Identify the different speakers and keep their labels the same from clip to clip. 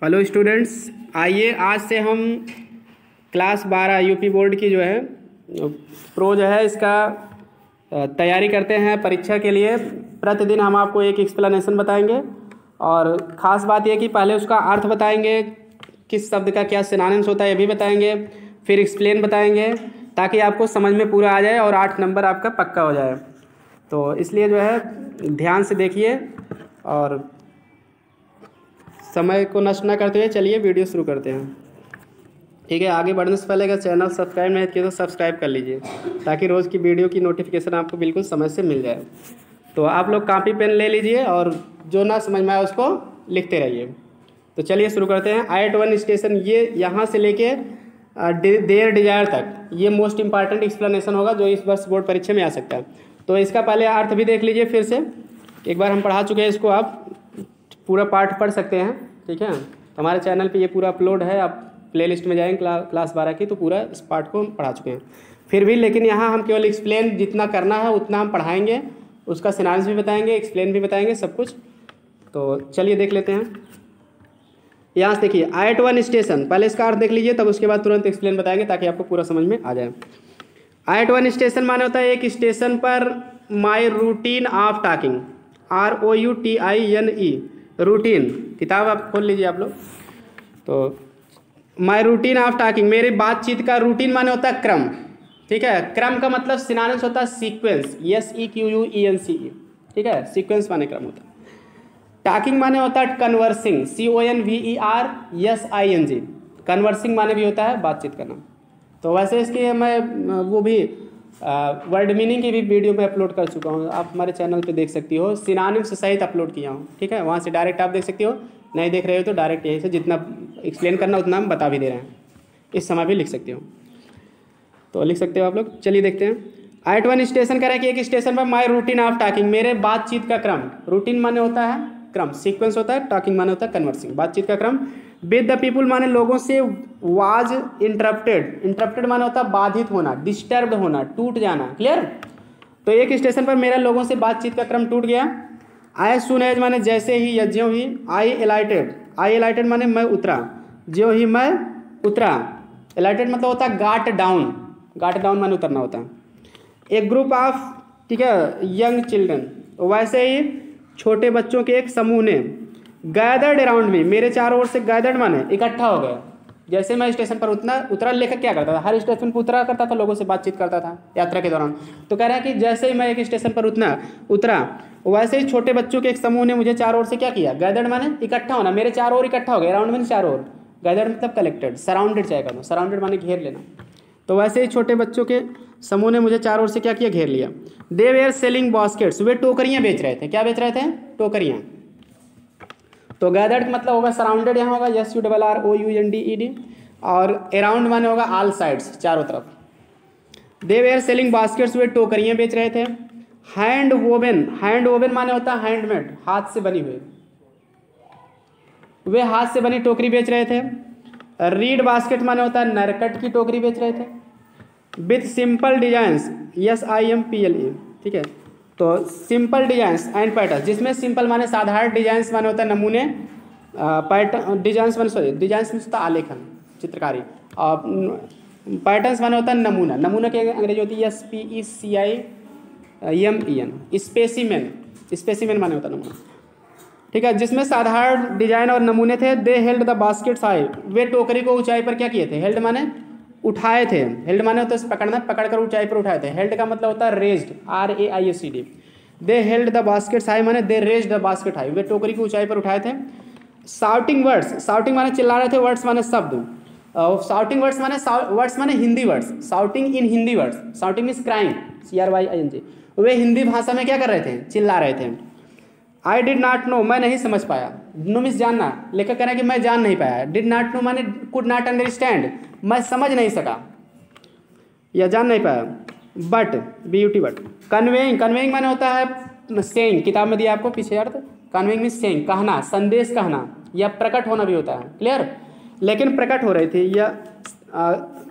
Speaker 1: Hello students, आइए आज से हम क्लास 12 यूपी बोर्ड की जो है प्रो जो है इसका तैयारी करते हैं परीक्षा के लिए। प्रतिदिन हम आपको एक एक्सप्लेनेशन बताएंगे और ख़ास बात यह कि पहले उसका अर्थ बताएंगे, किस शब्द का क्या सिनोनिम्स होता है ये भी बताएंगे, फिर एक्सप्लेन बताएंगे ताकि आपको समझ में पूरा आ जाए और 8 नंबर आपका पक्का हो जाए। तो इसलिए जो है ध्यान से देखिए और समय को नष्ट ना करते हुए चलिए वीडियो शुरू करते हैं। ठीक है, आगे बढ़ने से पहले अगर चैनल सब्सक्राइब नहीं किया तो सब्सक्राइब कर लीजिए ताकि रोज़ की वीडियो की नोटिफिकेशन आपको बिल्कुल समय से मिल जाए। तो आप लोग कॉपी पेन ले लीजिए और जो ना समझ में आए उसको लिखते रहिए। तो चलिए शुरू करते हैं। I/1 स्टेशन, ये यहाँ से लेके देयर डिजायर तक ये मोस्ट इंपॉर्टेंट एक्सप्लेनेशन होगा जो इस वर्ष बोर्ड परीक्षा में आ सकता है। तो इसका पहले अर्थ भी देख लीजिए फिर से, एक बार हम पढ़ा चुके हैं इसको, आप पूरा पार्ट पढ़ सकते हैं। ठीक है, हमारे चैनल पे ये पूरा अपलोड है, आप प्लेलिस्ट में जाएंगे क्लास 12 की तो पूरा इस पार्ट को हम पढ़ा चुके हैं। फिर भी लेकिन यहाँ हम केवल एक्सप्लेन जितना करना है उतना हम पढ़ाएंगे, उसका सिनोनिम्स भी बताएंगे, एक्सप्लेन भी बताएंगे, सब कुछ। तो चलिए देख लेते हैं। यहाँ से देखिए I/1 स्टेशन, पहले इसका अर्थ देख लीजिए तब उसके बाद तुरंत एक्सप्लेन बताएंगे ताकि आपको पूरा समझ में आ जाए। I/1 स्टेशन माने होता है एक स्टेशन पर माई routine of talking, ROUTINE, routine. किताब आप खोल लीजिए आप लोग। तो माई रूटीन ऑफ टॉकिंग, मेरी बातचीत का रूटीन माने होता है क्रम। ठीक है, क्रम का मतलब सिनोनिम्स होता है सीक्वेंस, SEQUENCE। ठीक है, सीक्वेंस माने क्रम होता है। टॉकिंग माने होता है कन्वर्सिंग, CONVERSING। कन्वर्सिंग माने भी होता है बातचीत करना। तो वैसे इसकी मैं वो भी वर्ड मीनिंग की भी वीडियो में अपलोड कर चुका हूँ, आप हमारे चैनल पे देख सकती हो, सिनोनिम्स सहित अपलोड किया हूँ। ठीक है, वहाँ से डायरेक्ट आप देख सकती हो, नहीं देख रहे हो तो डायरेक्ट यहीं से जितना एक्सप्लेन करना उतना हम बता भी दे रहे हैं, इस समय भी लिख सकते हो। तो लिख सकते हो आप लोग। चलिए देखते हैं। I/1 स्टेशन करें कि एक स्टेशन पर माई रूटीन ऑफ टॉकिंग, मेरे बातचीत का क्रम। रूटीन माने होता है क्रम, सीक्वेंस होता है, टॉकिंग माने होता है कन्वर्सिंग, बातचीत का क्रम। विद द पीपुल माने लोगों से, वाज इंटरप्टेड, इंटरप्टेड माने होता है बाधित होना, डिस्टर्ब्ड होना, टूट जाना। क्लियर? तो एक स्टेशन पर मेरा लोगों से बातचीत का क्रम टूट गया। आई सुन एज माने जैसे ही या ज्यों ही। आई एलाइटेड माने मैं उतरा, ज्यों ही मैं उतरा। एलाइटेड मतलब होता है गाट डाउन, गाट डाउन माने उतरना होता है। एक ग्रुप ऑफ, ठीक है, यंग चिल्ड्रन, वैसे ही छोटे बच्चों के एक समूह ने, गैदर्ड अराउंड मी, मेरे चारों ओर से, गैदर्ड माने इकट्ठा हो गया। जैसे मैं स्टेशन पर उतरा, लेखक क्या करता था, हर स्टेशन पर उतरा करता था, लोगों से बातचीत करता था यात्रा के दौरान। तो कह रहा है कि जैसे ही मैं एक स्टेशन पर उतरा वैसे ही छोटे बच्चों के एक समूह ने मुझे चारों ओर से क्या किया। गैदर्ड माने इकट्ठा होना, मेरे चारों ओर इकट्ठा हो गया, अराउंड माने चारों ओर, गैदर्ड मतलब कलेक्टेड, सराउंडेड चाहिए करना, सराउंडेड माने घेर लेना। तो वैसे ही छोटे बच्चों के समूह ने मुझे चारों ओर से क्या किया, घेर लिया। दे वेयर सेलिंग बास्केट्स, वे टोकरियां बेच रहे थे। क्या बेच रहे थे? टोकरियां। तो गैदर्ड मतलब होगा सराउंडेड, यहाँ होगा SURROUNDED, और अराउंड माने होगा ऑल साइड्स, चारों तरफ। दे वेयर सेलिंग बास्केट्स, वे टोकरियां बेच रहे थे। हैंड वोवेन माने होता है हैंडमेड, हाथ से बनी हुई, वे हाथ से बनी टोकरी बेच रहे थे। रीड बास्केट माने होता है नरकट की टोकरी बेच रहे थे। With simple designs, SIMPLE। ठीक है, तो सिंपल डिजाइंस एंड पैटर्न, जिसमें सिंपल माने साधारण, डिजाइंस माने होता है नमूने, पैटर्न डिजाइंस माने डिजाइंस में होता है आलेखन, चित्रकारी, और पैटर्न्स माने होता है नमूना। नमूना की अंग्रेजी होती है SPECIMEN। स्पेसिमेन माने होता है नमूना। ठीक है, जिसमें साधारण डिजाइन और नमूने थे। They held the baskets high, वे टोकरी को ऊंचाई पर क्या किए थे, हेल्ड माने उठाए थे। हेल्ड माने होता है पकड़ना, पकड़कर ऊंचाई पर उठाए थे। हेल्ड का मतलब होता है raised, RAISED। They held the baskets high माने दे रेज्ड द बास्केट हाई, वे टोकरी की ऊंचाई पर उठाए थे। शाउटिंग वर्ड्स, शाउटिंग माने चिल्ला रहे थे, वर्ड्स माने शब्द, शाउटिंग वर्ड्स माने Hindi words, shouting in Hindi words, shouting is crying, CRYING। वे हिंदी भाषा में क्या कर रहे थे, चिल्ला रहे थे। आई डिड नॉट नो, मैं नहीं समझ पाया। नो मीन्स जानना, लेकर कह रहे हैं कि मैं जान नहीं पाया। डिड नॉट नो माने कुड नॉट अंडरस्टैंड, मैं समझ नहीं सका या जान नहीं पाया। But BUT but. कन्वेइंग माने होता है सेइंग, किताब में दिया आपको पीछे अर्थ। कन्वेइंग मीन्स सेइंग, कहना, संदेश कहना, या प्रकट होना भी होता है। क्लियर? लेकिन प्रकट हो रही थी। या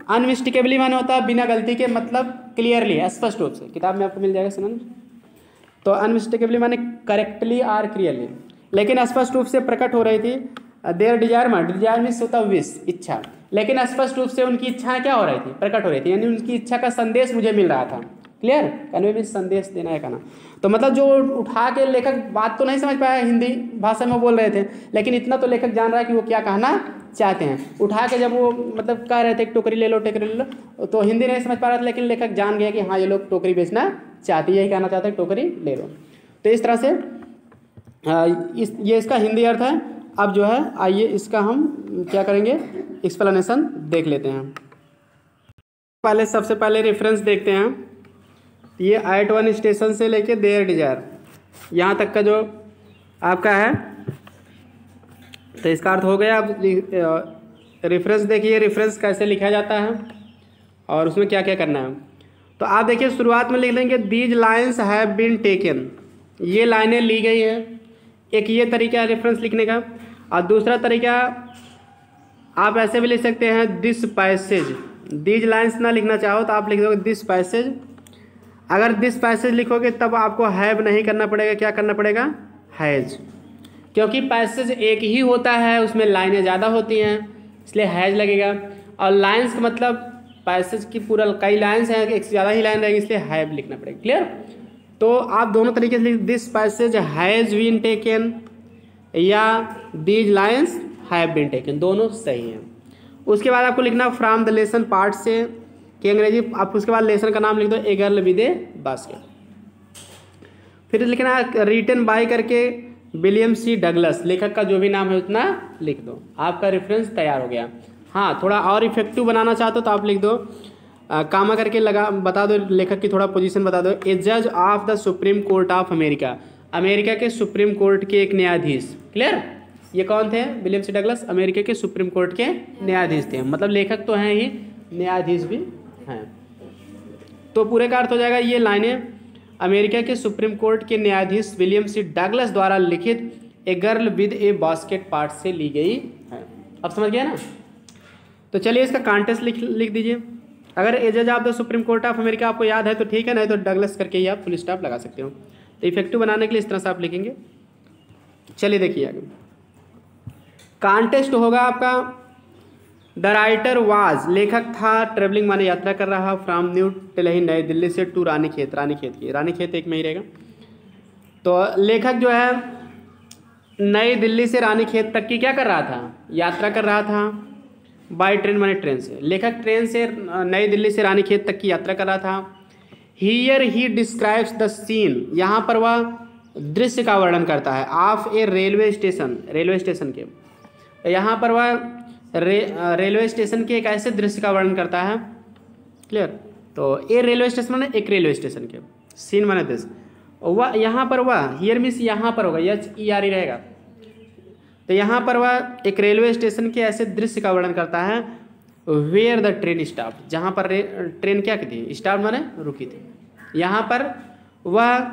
Speaker 1: अनमिस्टेकेबली माने होता है बिना गलती के, मतलब क्लियरली, स्पष्ट रूप से, किताब में आपको मिल जाएगा सुना। तो अनमिस्टेकेबली माने करेक्टली और क्लियरली, लेकिन स्पष्ट रूप से प्रकट हो रही थी। देयर डिजायर मा, डिजायर मीन्स होता विश, इच्छा, लेकिन स्पष्ट रूप से उनकी इच्छाएं क्या हो रही थी, प्रकट हो रही थी, यानी उनकी इच्छा का संदेश मुझे मिल रहा था। क्लियर, कन्वे मीन्स संदेश देना है कहना। तो मतलब जो उठा के लेखक बात तो नहीं समझ पाया, हिंदी भाषा में बोल रहे थे, लेकिन इतना तो लेखक जान रहा है कि वो क्या कहना चाहते हैं। उठा के जब वो मतलब कह रहे थे टोकरी ले लो, टोकरी ले लो, तो हिंदी नहीं समझ पा रहा था, लेकिन लेखक जान गया कि हाँ ये लोग टोकरी बेचना चाहते, यही कहना चाहते हैं टोकरी ले लो। तो इस तरह से ये इसका हिंदी अर्थ है। अब जो है आइए इसका हम क्या करेंगे, एक्सप्लेनेशन देख लेते हैं। पहले सबसे पहले रेफरेंस देखते हैं। ये एट वन स्टेशन से लेके देयर डिजायर यहाँ तक का जो आपका है, तो इसका अर्थ हो गया। अब रेफरेंस देखिए, रेफरेंस कैसे लिखा जाता है और उसमें क्या क्या करना है। तो आप देखिए शुरुआत में लिख लेंगे these lines have been taken, ये लाइनें ली गई हैं। एक ये तरीका है रेफरेंस लिखने का। और दूसरा तरीका आप ऐसे भी लिख सकते हैं दिस पैसेज, दीज लाइन्स ना लिखना चाहो तो आप लिख दोगे दिस पैसेज। अगर दिस पैसेज लिखोगे तब आपको हैव नहीं करना पड़ेगा, क्या करना पड़ेगा, हैज, क्योंकि पैसेज एक ही होता है, उसमें लाइनें ज़्यादा होती हैं, इसलिए हैज लगेगा। और लाइन्स का मतलब पैसेज की पूरा कई लाइन्स हैं, एक से ज़्यादा ही लाइन रहेगी, इसलिए हैव लिखना पड़ेगा। क्लियर। तो आप दोनों तरीके से लिख, this passage has been taken या these lines have been taken, दोनों सही हैं। उसके बाद आपको लिखना फ्रॉम द लेसन पार्ट से, कि अंग्रेजी आप उसके बाद लेसन का नाम लिख दो, a girl with A basket. फिर लिखना रिटन बाय करके विलियम सी डगलस, लेखक का जो भी नाम है उतना लिख दो, आपका रेफरेंस तैयार हो गया। हाँ, थोड़ा और इफेक्टिव बनाना चाहते हो तो आप लिख दो कामा करके लगा, बता दो लेखक की थोड़ा पोजीशन बता दो, ए जज of the supreme court of America, America के सुप्रीम कोर्ट के एक न्यायाधीश। क्लियर। ये कौन थे, विलियम सी डगलस अमेरिका के सुप्रीम कोर्ट के न्यायाधीश थे, मतलब लेखक तो हैं ही, न्यायाधीश भी हैं। तो पूरे का अर्थ हो जाएगा ये लाइनें अमेरिका के सुप्रीम कोर्ट के न्यायाधीश विलियम सी डगलस द्वारा लिखित a girl with A basket part से ली गई है। अब समझ गया ना। तो चलिए इसका कॉन्टेक्स्ट लिख दीजिए। अगर ए जज of the supreme court of America आपको याद है तो ठीक है, नहीं तो डगलस करके ही आप फुल स्टॉप लगा सकते हो। तो इफेक्टिव बनाने के लिए इस तरह से आप लिखेंगे। चलिए देखिए आगे कॉन्टेक्स्ट होगा आपका, द राइटर वाज, लेखक था, ट्रेवलिंग माने यात्रा कर रहा, फ्रॉम न्यू दिल्ली नई दिल्ली से टू रानीखेत, रानीखेत एक में ही रहेगा। तो लेखक जो है नई दिल्ली से रानीखेत तक की क्या कर रहा था, यात्रा कर रहा था। बाय ट्रेन माने ट्रेन से, लेखक ट्रेन से नई दिल्ली से रानीखेत तक की यात्रा कर रहा था। Here he describes the scene, यहाँ पर वह दृश्य का वर्णन करता है, of a railway station, railway station के, यहाँ पर वह रेलवे स्टेशन के एक ऐसे दृश्य का वर्णन करता है। क्लियर। तो ए रेलवे स्टेशन माने एक रेलवे स्टेशन के, सीन माने दृश्य, वह यहाँ पर वह, हियर मीन्स यहाँ पर होगा, HERE रहेगा। तो यहाँ पर वह एक रेलवे स्टेशन के ऐसे दृश्य का वर्णन करता है, वेयर द ट्रेन स्टॉप, जहाँ पर ट्रेन क्या की थी, स्टॉप माने रुकी थी। यहाँ पर वह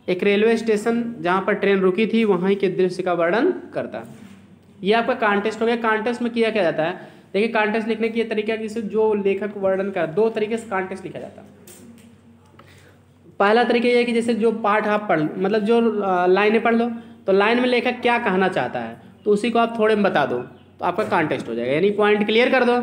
Speaker 1: एक रेलवे स्टेशन जहाँ पर ट्रेन रुकी थी वहीं के दृश्य का वर्णन करता है। ये आपका कॉन्टेक्स्ट हो गया। कॉन्टेक्स्ट में किया क्या जाता है, देखिए कॉन्टेक्स्ट लिखने की ये तरीका कि जो लेखक वर्णन कर, दो तरीके से कॉन्टेक्स्ट लिखा जाता है। पहला तरीका ये है कि जैसे जो पाठ आप पढ़, मतलब जो लाइनें पढ़ लो, तो लाइन में लेखक क्या कहना चाहता है तो उसी को आप थोड़े में बता दो तो आपका कॉन्टेक्स्ट हो जाएगा, यानी पॉइंट क्लियर कर दो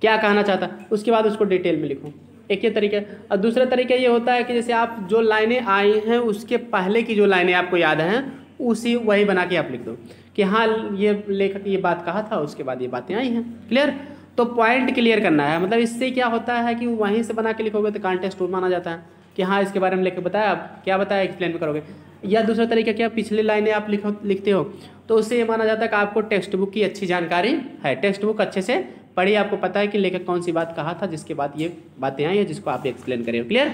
Speaker 1: क्या कहना चाहता है, उसके बाद उसको डिटेल में लिखो। एक ये तरीका है। और दूसरा तरीका ये होता है कि जैसे आप जो लाइनें आई हैं उसके पहले की जो लाइनें आपको याद हैं उसी वही बना के आप लिख दो कि हाँ ये लेखक ये बात कहा था, उसके बाद ये बातें आई हैं। क्लियर। तो पॉइंट क्लियर करना है, मतलब इससे क्या होता है कि वहीं से बना के लिखोगे तो कॉन्टेक्स्ट माना जाता है कि हाँ इसके बारे में लेकर बताया, आप क्या बताया एक्सप्लेन में करोगे। या दूसरा तरीका क्या, पिछली लाइनें आप लिखते हो तो उससे ये माना जाता है कि आपको टेक्स्ट बुक की अच्छी जानकारी है, टेक्स्ट बुक अच्छे से पढ़ी, आपको पता है कि लेखक कौन सी बात कहा था जिसके बाद ये बातें आई हैं जिसको आप एक्सप्लेन करें। क्लियर।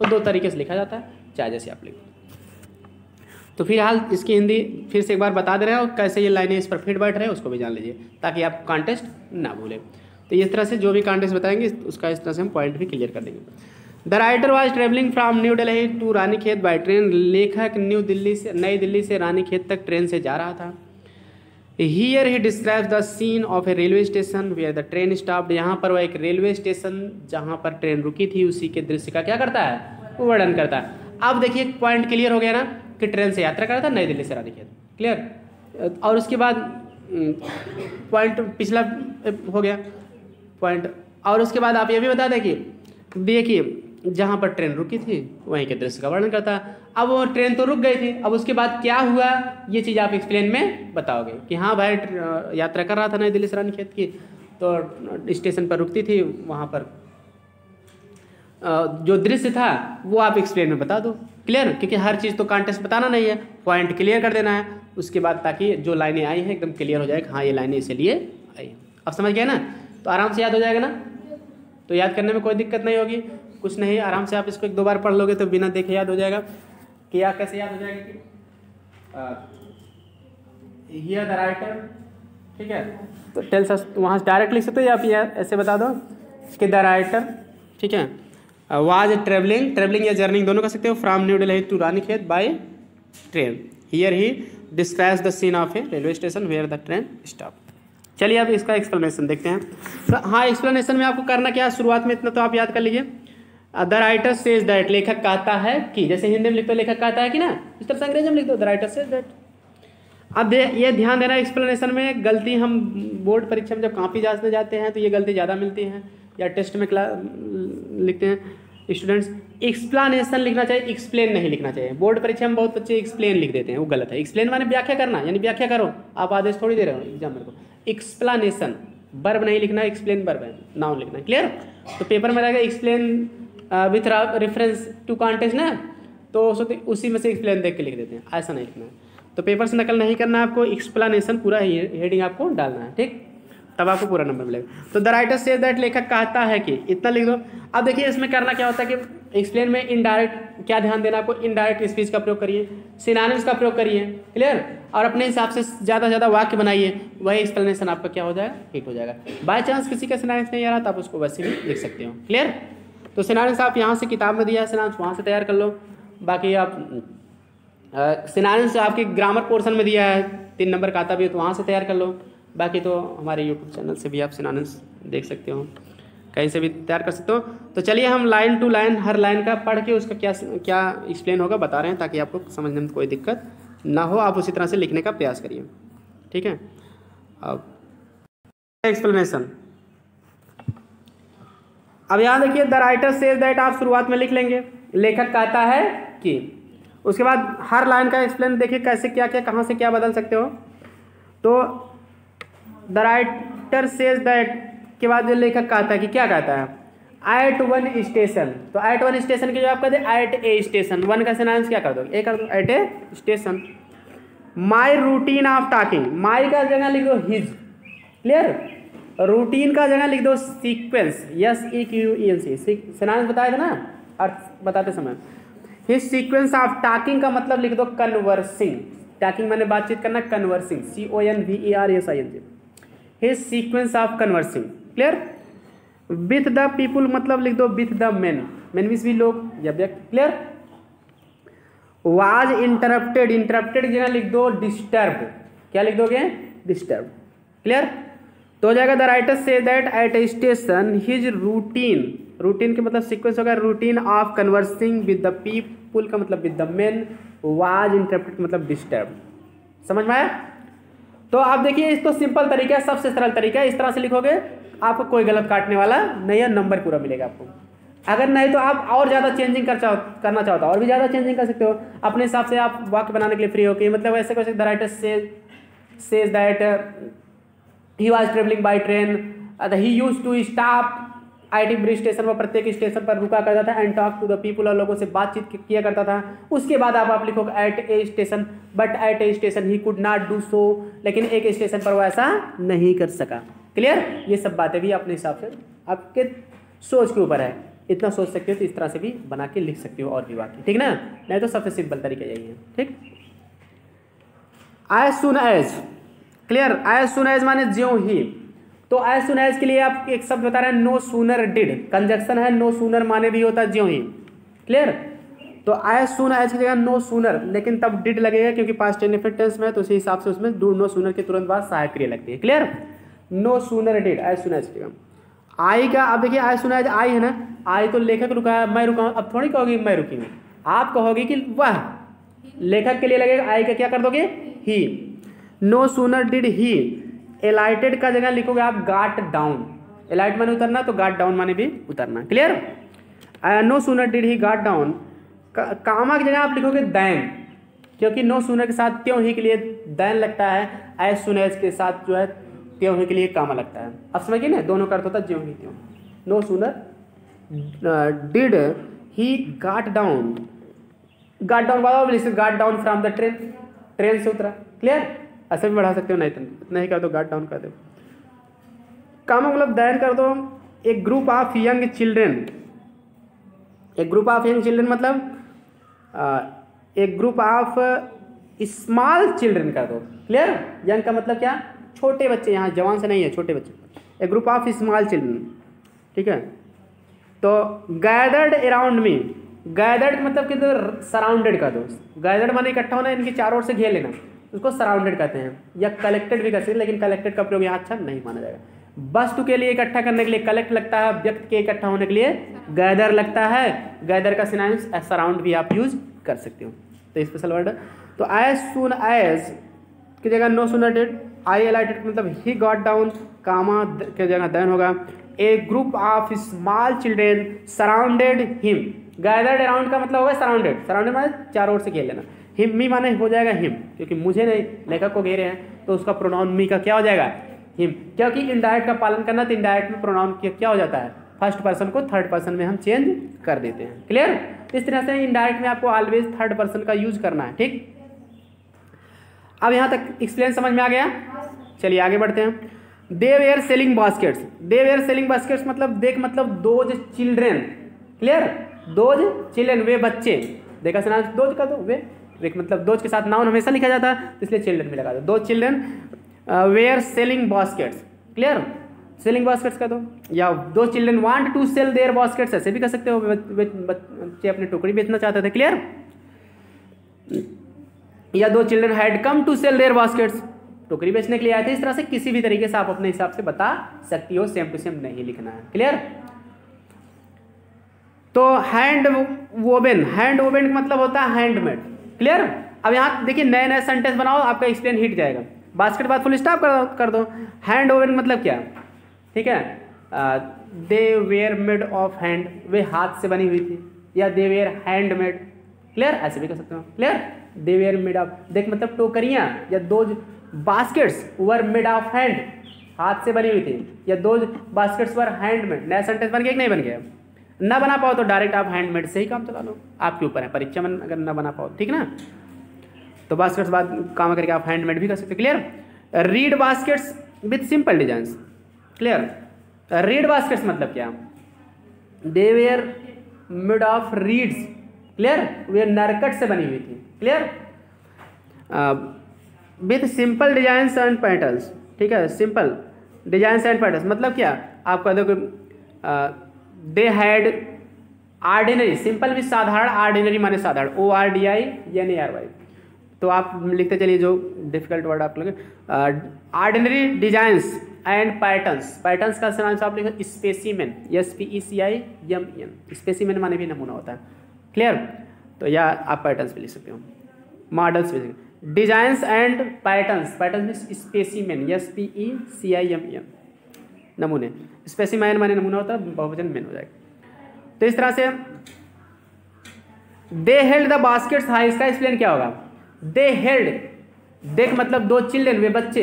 Speaker 1: तो दो तरीके से लिखा जाता है, चाहे जैसे आप लिखो। तो फिलहाल इसकी हिंदी फिर से एक बार बता दे रहे हो, कैसे ये लाइनें इस पर फिट बैठ रहे हैं उसको भी जान लीजिए ताकि आप कॉन्टेक्स्ट ना भूलें। तो इस तरह से जो भी कॉन्टेक्स्ट बताएंगे उसका इस तरह से हम पॉइंट भी क्लियर कर देंगे। The writer was travelling from New Delhi to Ranikhet by train, लेखक नई दिल्ली से रानीखेत तक ट्रेन से जा रहा था। Here he describes the scene of a railway station where the train stopped, यहाँ पर वह एक रेलवे स्टेशन जहाँ पर ट्रेन रुकी थी उसी के दृश्य का क्या करता है, वो वर्णन करता है। अब देखिए पॉइंट क्लियर हो गया ना कि ट्रेन से यात्रा कर रहा था नई दिल्ली से रानीखेत। क्लियर। और उसके बाद पॉइंट पिछला हो गया पॉइंट। और उसके बाद आप ये भी बता दें कि देखिए जहाँ पर ट्रेन रुकी थी वहीं के दृश्य का वर्णन करता है। अब वो ट्रेन तो रुक गई थी, अब उसके बाद क्या हुआ ये चीज़ आप एक्सप्लेन में बताओगे कि हाँ भाई यात्रा कर रहा था नई दिल्ली से रानीखेत की, तो स्टेशन पर रुकती थी, वहाँ पर जो दृश्य था वो आप एक्सप्लेन में बता दो। क्लियर? क्योंकि हर चीज़ तो कॉन्टेक्स्ट बताना नहीं है, पॉइंट क्लियर कर देना है उसके बाद, ताकि जो लाइनें आई हैं एकदम क्लियर हो जाए कि हाँ ये लाइनें इसलिए आई हैं। अब समझ गए ना? तो आराम से याद हो जाएगा ना? तो याद करने में कोई दिक्कत नहीं होगी, कुछ नहीं, आराम से आप इसको 1-2 बार पढ़ लोगे तो बिना देखे याद हो जाएगा। कि या कैसे याद हो जाएगा कि हियर द राइटर, ठीक है, तो टेल्स अस, वहाँ से डायरेक्ट लिख सकते हो या आप ऐसे बता दो कि द राइटर, ठीक है, वाज ट्रेवलिंग या जर्निंग दोनों कर सकते हो, from New Delhi to Ranikhet by train. Here he describes the scene of a railway station where the train stop. चलिए अब इसका एक्सप्लेनेशन देखते हैं। तो हाँ, एक्सप्लेनेशन में आपको करना क्या है, शुरुआत में इतना तो आप याद कर लीजिए। द राइटर सेज दैट, लेखक कहता है कि, जैसे हिंदी में लिखते हो लेखक कहता है कि ना, इस तरह से अंग्रेजी में लिख दो द राइटर सेज दैट। अब ये ध्यान देना, एक्सप्लेनेशन में गलती हम बोर्ड परीक्षा में जब कॉपी जांचने जाते हैं तो ये गलती ज़्यादा मिलती है, या टेस्ट में लिखते हैं स्टूडेंट्स, एक्सप्लेनेशन लिखना चाहिए, एक्सप्लेन नहीं लिखना चाहिए। बोर्ड परीक्षा में बहुत बच्चे एक्सप्लेन लिख देते हैं, वो गलत है। एक्सप्लेन माने व्याख्या करना, यानी व्याख्या करो, आप आदेश थोड़ी दे रहे हो एग्जामिनर को। एक्सप्लेनेशन वर्ब नहीं लिखना, एक्सप्लेन वर्ब है, नाउन लिखना है। क्लियर? तो पेपर में रहेगा explain with reference to context ना, तो उसी में से एक्सप्लेन देख के लिख देते हैं, ऐसा नहीं लिखना है। तो पेपर से नकल नहीं करना है आपको, एक्सप्लेनेशन पूरा हेडिंग आपको डालना है, ठीक, तब आपको पूरा नंबर मिलेगा। तो द राइटर सेज दैट, लेखक कहता है कि, इतना लिख दो। अब देखिए इसमें करना क्या होता है कि एक्सप्लेन में इनडायरेक्ट क्या ध्यान देना आपको, इनडायरेक्ट स्पीच का प्रयोग करिए, सिनोनिम्स का प्रयोग करिए। क्लियर? और अपने हिसाब से ज़्यादा से ज़्यादा वाक्य बनाइए, वही एक्सप्लेनेशन आपका क्या हो जाएगा, हिट हो जाएगा। बाय चांस किसी का सिनोनिम्स नहीं आ रहा तो आप उसको वैसे भी लिख सकते हो। क्लियर? तो सिनोनिम्स आप यहाँ से किताब में दिया है, सिनोनिम्स वहाँ से तैयार कर लो। बाकी आप सिनोनिम्स आपके ग्रामर पोर्शन में दिया है, 3 नंबर का आता भी है, तो वहाँ से तैयार कर लो। बाकी तो हमारे यूट्यूब चैनल से भी आप सिनोनिम्स देख सकते हो, कहीं से भी तैयार कर सकते हो। तो चलिए हम लाइन टू लाइन हर लाइन का पढ़ के उसका क्या एक्सप्लेन होगा बता रहे हैं, ताकि आपको समझने में कोई दिक्कत ना हो, आप उसी तरह से लिखने का प्रयास करिए। ठीक है? अब एक्सप्लेनेशन, अब यहाँ देखिए द राइटर सेज दैट आप शुरुआत में लिख लेंगे, लेखक कहता है कि, उसके बाद हर लाइन का एक्सप्लेन देखिए कैसे क्या क्या कहाँ से क्या बदल सकते हो। तो द राइटर सेज दैट के बाद जो लेखक कहता है कि क्या कहता है, एट वन स्टेशन, तो एट वन स्टेशन की जो आप कहते हैं एट ए स्टेशन, वन का सिनोनिम्स क्या कर दो, ए कर दो, at a station. My routine of talking, my का जगह लिख दो हिज। क्लियर? रूटीन का जगह लिख दो सीक्वेंस, SEQUENC, सिनोनिम्स बताया था ना अर्थ बताते समय। हिज सीक्वेंस ऑफ टॉकिंग का मतलब लिख दो कन्वर्सिंग, टॉकिंग मैंने बातचीत करना, conversing CONVERSING, his sequence of conversing. Clear? With the people मतलब लिख दो with the main, main means भी लोग या व्यक्ति। क्लियर? वाज इंटरप्टेड, इंटरप्टेड की जगह लिख दो डिस्टर्ब, क्या लिख दोगे, डिस्टर्ब। क्लियर? तो हो जाएगा the writer say that at a station his routine, routine के मतलब सीक्वेंस होगा, routine of conversing with the people का मतलब with the main, was interrupted मतलब डिस्टर्ब। समझ में आया? तो आप देखिए इस तो सिंपल तरीका है, सबसे सरल तरीका है, इस तरह से लिखोगे आपको कोई गलत काटने वाला नहीं है, नंबर पूरा मिलेगा आपको। अगर नहीं तो आप और ज़्यादा चेंजिंग करना चाहते हो, और भी ज़्यादा चेंजिंग कर सकते हो अपने हिसाब से, आप वाक्य बनाने के लिए फ्री हो के, मतलब ऐसे कैसे the writer says that he was travelling by train, he used to stop IT bridge station पर, प्रत्येक स्टेशन पर रुका करता था, and talk to the people, और लोगों से बातचीत किया करता था। उसके बाद आप लिखोगे at a station, but at a station he could not do so, लेकिन एक स्टेशन पर वो ऐसा नहीं कर सका। क्लियर? ये सब बातें भी अपने हिसाब से आपके सोच के ऊपर है, इतना सोच सकते हो तो इस तरह से भी बना के लिख सकते हो और भी वाक्य, ठीक ना? नहीं तो सबसे सिंपल तरीका यही है। ठीक? As soon as, clear? As soon as माने ज्यों ही, तो एज सुन एज के लिए आप एक शब्द बता रहे हैं, नो सूनर डिड, कंजक्शन है, नो सूनर माने भी होता है ज्यों ही। क्लियर? तो एज सुन एज की जगह नो सूनर, लेकिन तब डिड लगेगा क्योंकि पास्ट इंडेफिनिट टेंस में है, तो उसी हिसाब से उसमें डू नो सूनर के तुरंत बाद सहायक क्रिया लगती है। Clear? No sooner did, as soon as की जगह। आई का, अब देखिए एज सुन एज आई है ना, आई तो लेखक रुका है, मैं रुका हूँ, अब थोड़ी कहोगी मैं रुकी हूँ, आप कहोगी कि वह, लेखक के लिए लगेगा आई का क्या कर दोगे, ही। नो सूनर डिड ही एलाइटेड का जगह लिखोगे आप गाट डाउन, एलाइट माने उतरना तो गाट डाउन माने भी उतरना, clear. No sooner did he got down, comma की जगह आप लिखोगे दैन, क्योंकि नो सूनर के साथ त्यों ही के लिए दैन लगता है, एज सुन एज के साथ जो है त्यों ही के लिए कामा लगता है। अब समझिए ना, दोनों का अर्थ होता है ज्यों ही त्यों। No sooner did he got down, got down got down from the train, train से उतरा, क्लियर। ऐसे भी बढ़ा सकते हो, नहीं तो इतना ही कर दो, गाट डाउन कर दो। कामा मतलब दैन कर दो। एक ग्रुप ऑफ यंग चिल्ड्रेन, एक ग्रुप ऑफ यंग चिल्ड्रेन मतलब एक ग्रुप ऑफ स्मॉल चिल्ड्रेन कर दो, क्लियर। यंग का मतलब क्या, छोटे बच्चे, यहाँ जवान से नहीं है, छोटे बच्चे। एक ग्रुप ऑफ स्मॉल चिल्ड्रेन, ठीक है। तो गैदर्ड अराउंड मी, गैदर्ड मतलब कि तो सराउंडेड कर दो, गैदर्ड माने इकट्ठा होना, इनकी चारों ओर से घेर लेना, उसको सराउंडेड कहते हैं। या कलेक्टेड भी कर सकते हैं, लेकिन कलेक्टेड का प्रयोग यहाँ अच्छा नहीं माना जाएगा। वस्तु के लिए इकट्ठा करने के लिए कलेक्ट लगता है, व्यक्ति के इकट्ठा होने के लिए गैदर लगता है। गैदर का सिनोनिम्स सराउंड भी आप यूज कर सकते हो, तो स्पेशल वर्ड। तो एज सून एज की जगह no sooner did, I alighted मतलब ही गॉट डाउन, कामा की जगह देन होगा। A group of small children surrounded him, gathered around का मतलब होगा सराउंडेड, सराउंडेड माने चारों ओर से घेर लेना। हिम मी माने हो जाएगा हिम, क्योंकि मुझे नहीं लेखक को घेरे हैं तो उसका प्रोनाउन मी का क्या हो जाएगा, हिम। क्योंकि इनडायरेक्ट का पालन करना, तो इनडायरेक्ट में प्रोनाउन क्या हो जाता है, फर्स्ट पर्सन को थर्ड पर्सन में हम चेंज कर देते हैं, क्लियर। इस तरह से इनडायरेक्ट में आपको ऑलवेज थर्ड पर्सन का यूज करना है, ठीक। अब यहाँ तक एक्सप्लेन समझ में आ गया, चलिए आगे बढ़ते हैं। They were selling baskets, they were selling baskets मतलब देख मतलब those children, clear. Those children वे बच्चे, देखा सुना दोज का, तो वे देख मतलब दोज के साथ नाउन हमेशा लिखा जाता है, इसलिए चिल्ड्रेन भी लगा दो। दो children were selling baskets, clear. Selling baskets का दो, या दो children want to sell their baskets, ऐसे भी कर सकते हो, बच्चे अपनी टोकरी बेचना चाहते थे, क्लियर। या दो children had come to sell their baskets, टोकरी बेचने के लिए आए थे। इस तरह से किसी भी तरीके से आप अपने हिसाब से बता सकती हो, सेम टू सेम नहीं लिखना है, क्लियर। तो हैंड वोवेन, हैंड वोवेन का मतलब होता है हैंडमेड, क्लियर। अब यहाँ देखिए नए नए सेंटेंस बनाओ, आपका एक्सप्लेन हिट जाएगा। बास्केट बाद फुल स्टॉप कर दो। हैंड वोवेन मतलब क्या, ठीक है। दे वेयर मेड ऑफ हैंड, वे हाथ से बनी हुई थी, या दे वेयर हैंडमेड, क्लियर। ऐसे भी कर सकते हो, clear. They were made of, देख मतलब टोकरियाँ, या दो baskets were made of hand, हाथ से बनी हुई थी, या दो बास्केट्स वर हैंडमेड। नया सेंटेंस बन गया कि नहीं बन गया। ना बना पाओ तो डायरेक्ट आप हैंडमेड से ही काम चला लो, आपके ऊपर है, परीक्षा में अगर ना बना पाओ, ठीक ना। तो बास्केट्स बाद काम करके आप हैंडमेड भी कर सकते, clear. Reed baskets with simple designs, clear. Reed baskets मतलब क्या, they were made of reeds, clear. वे नरकट से बनी हुई थी, clear. With simple designs and patterns, ठीक है। सिंपल डिजाइंस एंड पैटर्न्स मतलब क्या, आप कह दो कि दे हैड ऑर्डिनरी, सिंपल भी साधारण, ऑर्डिनरी माने साधारण, ORDINARY। तो आप लिखते चलिए जो डिफिकल्ट वर्ड आप लोग, ordinary designs and patterns, patterns का नाम से आप लिखो स्पेसिमेन, SPECIMEN, स्पेसिमेन माने भी नमूना होता है, क्लियर। तो या आप पैटर्न्स भी लिख सकते हो, मॉडल्स भी। डिजाइंस एंड पैटर्न्स, पैटर्न्स में स्पेसिमेन, SPECIMEN, नमूने। स्पेसिमेन माने नमूना होता है, बहुवचन मेन हो जाएगा। तो इस तरह से दे हेल्ड द बास्केट्स हाई, इसका एक्सप्लेन क्या होगा। दे हेल्ड, देख मतलब दो चिल्ड्रेन वे बच्चे,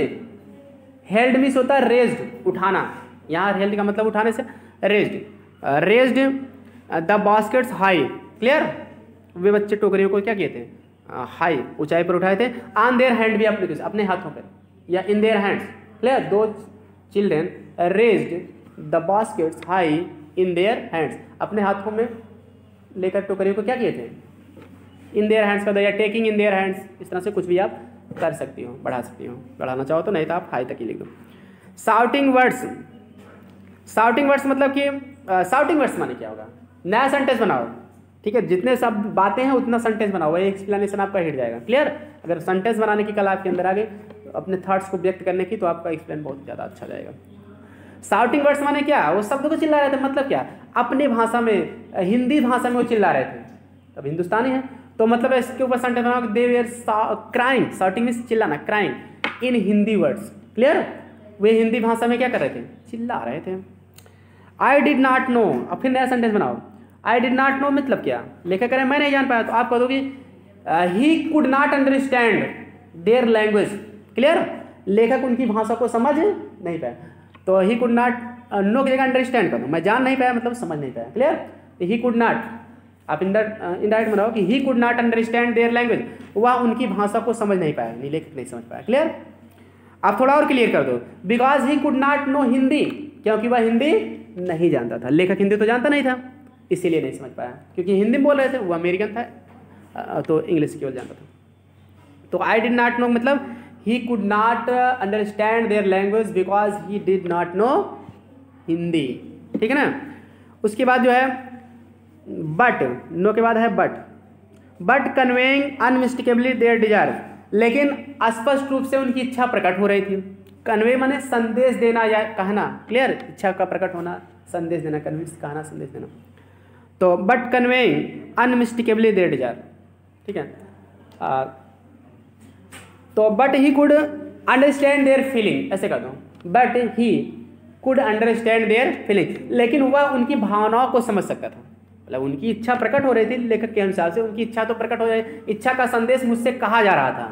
Speaker 1: हेल्ड मीन्स होता है रेज्ड, उठाना, यहाँ हेल्ड का मतलब उठाने से, raised, raised the baskets high, clear. वे बच्चे टोकरियों को क्या कहते हैं, हाई, ऊंचाई पर उठाए थे। ऑन देयर हैंड भी अपने हाथों पर, या इन देयर हैंड्स, क्लियर। दो children raised the baskets high in their hands, अपने हाथों में लेकर टोकरियों को क्या किए थे, इन देयर हैंड्स का दो, या टेकिंग इन देयर हैंड्स। इस तरह से कुछ भी आप कर सकती हो, बढ़ा सकती हो, बढ़ाना चाहो तो, नहीं तो आप हाई तक ही लिख दो। साउटिंग वर्ड्स, साउटिंग वर्ड्स मतलब कि साउटिंग वर्ड्स माने क्या होगा, नया सेंटेंस बनाओ, ठीक है। जितने सब बातें हैं उतना सेंटेंस बनाओ, वही एक्सप्लेनेशन आपका हिट जाएगा, क्लियर। अगर सेंटेंस बनाने की कला आपके अंदर आ गई, अपने थॉट्स को व्यक्त करने की, तो आपका एक्सप्लेन बहुत ज़्यादा अच्छा जाएगा। साउटिंग वर्ड्स माने क्या, वो शब्द को चिल्ला रहे थे, मतलब क्या, अपनी भाषा में, हिंदी भाषा में वो चिल्ला रहे थे, अब हिंदुस्तानी है तो मतलब इसके ऊपर सेंटेंस बनाओ, they were crying, shouting means चिल्लाना, crying in Hindi words, clear. वे हिंदी भाषा में क्या कर रहे थे, चिल्ला रहे थे। आई डिड नॉट नो, अब फिर नया सेंटेंस बनाओ। आई डिड नॉट नो मतलब क्या, लेखक कह रहे मैं नहीं जान पाया, तो आप कह दो कि ही could not understand their language. Clear, लेखक उनकी भाषा को समझ नहीं पाया, तो ही कुड नॉट, नो की जगह अंडरस्टैंड कर दो, मैं जान नहीं पाया मतलब समझ नहीं पाया। क्लियर, ही कुड नॉट, आप इनडायरेक्ट बनाओ कि ही could not understand their language, वह उनकी भाषा को समझ नहीं पाया, नहीं लेखक नहीं समझ पाया। क्लियर, आप थोड़ा और क्लियर कर दो, because he could not know Hindi, क्योंकि वह हिंदी नहीं जानता था। लेखक हिंदी तो जानता नहीं था, इसीलिए नहीं समझ पाया, क्योंकि हिंदी में बोल रहे थे, वो अमेरिकन था तो इंग्लिश केवल जानता था। तो आई डिड नॉट नो मतलब ही could not understand their language because he did not know Hindi. ठीक है ना। उसके बाद जो है बट, नो के बाद है but conveying unmistakably their Dzire, लेकिन स्पष्ट रूप से उनकी इच्छा प्रकट हो रही थी। कन्वे माने संदेश देना या कहना। क्लियर, इच्छा का प्रकट होना, संदेश देना, कन्वे कहना, संदेश देना। तो but conveying unmistakably their desire, ठीक है। तो but he could understand their feeling, ऐसे कर दो, but he could understand their feeling, लेकिन वह उनकी भावनाओं को समझ सकता था। मतलब उनकी इच्छा प्रकट हो रही थी, लेखक के अनुसार से उनकी इच्छा तो प्रकट हो जाए, इच्छा का संदेश मुझसे कहा जा रहा था,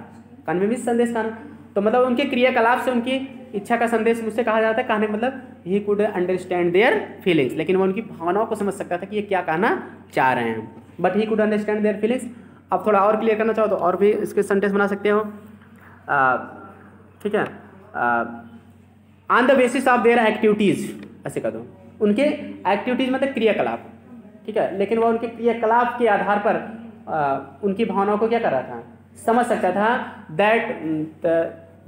Speaker 1: कन्वे में संदेश कहना, तो मतलब उनके क्रियाकलाप से उनकी इच्छा का संदेश मुझसे कहा जाता है। कहने मतलब ही कुड अंडरस्टैंड देयर फीलिंग्स, लेकिन वो उनकी भावनाओं को समझ सकता था कि ये क्या कहना चाह रहे हैं। But he could understand their feelings. अब थोड़ा और क्लियर करना चाहो तो और भी इसके सेंटेंस बना सकते हो। ठीक है, on the basis of their activities, ऐसे कर दो, उनके एक्टिविटीज़ मतलब क्रियाकलाप, ठीक है, लेकिन वह उनके क्रियाकलाप के आधार पर उनकी भावनाओं को क्या कर रहा था, समझ सकता था। That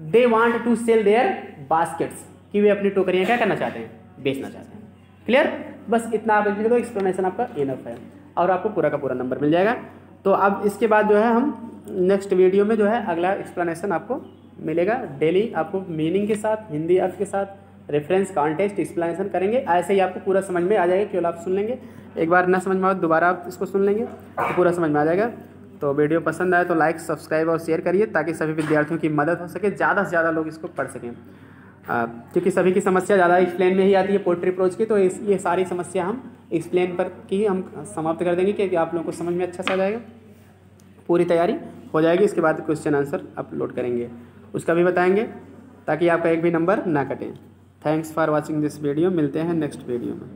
Speaker 1: they want to sell their baskets, कि वे अपनी टोकरियाँ क्या करना चाहते हैं, बेचना चाहते हैं। क्लियर, बस इतना आप लिख दो, एक्सप्लेनेशन आपका इनफ है और आपको पूरा का पूरा नंबर मिल जाएगा। तो अब इसके बाद जो है हम नेक्स्ट वीडियो में जो है अगला एक्सप्लेनेशन आपको मिलेगा। डेली आपको मीनिंग के साथ, हिंदी अर्थ के साथ, रेफरेंस, कॉन्टेक्स्ट, एक्सप्लेनेशन करेंगे। ऐसे ही आपको पूरा समझ में आ जाएगा, केवल आप सुन लेंगे, एक बार ना समझ में आए दोबारा आप इसको सुन लेंगे तो पूरा समझ में आ जाएगा। तो वीडियो पसंद आए तो लाइक, सब्सक्राइब और शेयर करिए, ताकि सभी विद्यार्थियों की मदद हो सके, ज़्यादा से ज़्यादा लोग इसको पढ़ सकें। क्योंकि सभी की समस्या ज़्यादा एक्सप्लेन में ही आती है, पोएट्री प्रोज की, तो ये सारी समस्या हम एक्सप्लेन पर की हम समाप्त कर देंगे, क्योंकि आप लोगों को समझ में अच्छा से आ जाएगा, पूरी तैयारी हो जाएगी। इसके बाद क्वेश्चन आंसर अपलोड करेंगे, उसका भी बताएंगे, ताकि आपका एक भी नंबर ना कटे। Thanks for watching this video, मिलते हैं नेक्स्ट वीडियो में।